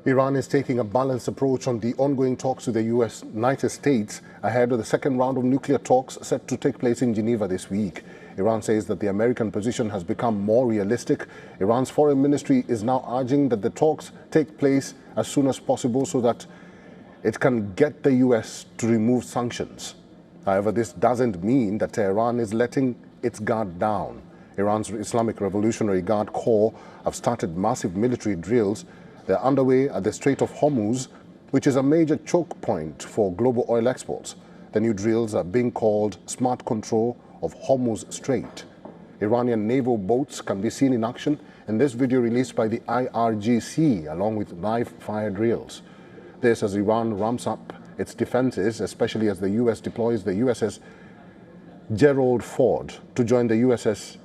Iran is taking a balanced approach on the ongoing talks with the United States ahead of the second round of nuclear talks set to take place in Geneva this week. Iran says that the American position has become more realistic. Iran's foreign ministry is now urging that the talks take place as soon as possible so that it can get the US to remove sanctions. However, this doesn't mean that Tehran is letting its guard down. Iran's Islamic Revolutionary Guard Corps have started massive military drills. They're underway at the Strait of Hormuz, which is a major choke point for global oil exports. The new drills are being called Smart Control of Hormuz Strait. Iranian naval boats can be seen in action in this video released by the IRGC, along with live fire drills. This as Iran ramps up its defenses, especially as the US deploys the USS Gerald Ford to join the USS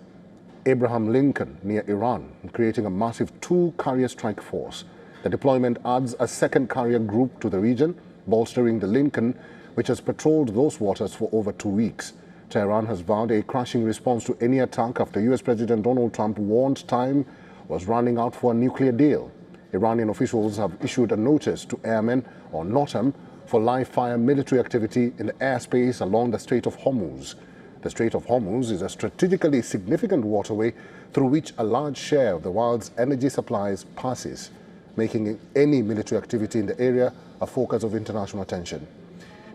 Abraham Lincoln near Iran, creating a massive two-carrier strike force. The deployment adds a second carrier group to the region, bolstering the Lincoln, which has patrolled those waters for over 2 weeks. Tehran has vowed a crushing response to any attack after US President Donald Trump warned time was running out for a nuclear deal. Iranian officials have issued a notice to airmen or NOTAM for live-fire military activity in the airspace along the Strait of Hormuz. The Strait of Hormuz is a strategically significant waterway through which a large share of the world's energy supplies passes, making any military activity in the area a focus of international attention.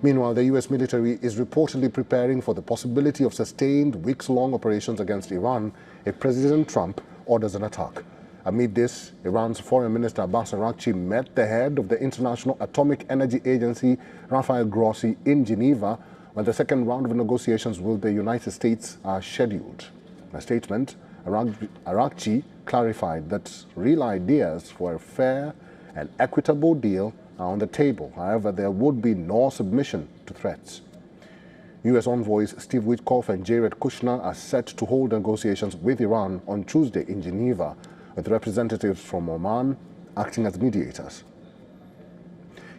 Meanwhile, the US military is reportedly preparing for the possibility of sustained weeks-long operations against Iran if President Trump orders an attack. Amid this, Iran's Foreign Minister Abbas Araghchi met the head of the International Atomic Energy Agency, Rafael Grossi, in Geneva, when the second round of negotiations with the United States are scheduled. In a statement, Araghchi clarified that real ideas for a fair and equitable deal are on the table. However, there would be no submission to threats. U.S. envoys Steve Witkoff and Jared Kushner are set to hold negotiations with Iran on Tuesday in Geneva, with representatives from Oman acting as mediators.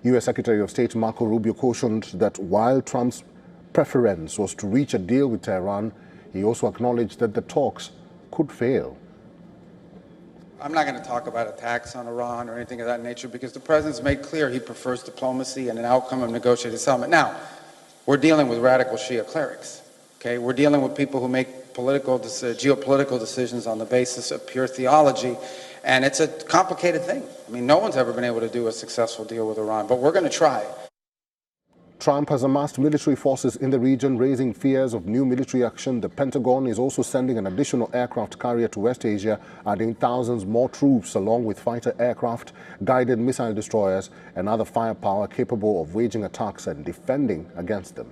U.S. Secretary of State Marco Rubio cautioned that while Trump's preference was to reach a deal with Tehran, he also acknowledged that the talks could fail. I'm not going to talk about attacks on Iran or anything of that nature because the president's made clear he prefers diplomacy and an outcome of negotiated settlement. Now, we're dealing with radical Shia clerics. Okay, we're dealing with people who make geopolitical decisions on the basis of pure theology, and it's a complicated thing. I mean, no one's ever been able to do a successful deal with Iran, but we're going to try. Trump has amassed military forces in the region, raising fears of new military action. The Pentagon is also sending an additional aircraft carrier to West Asia, adding thousands more troops along with fighter aircraft, guided missile destroyers, and other firepower capable of waging attacks and defending against them.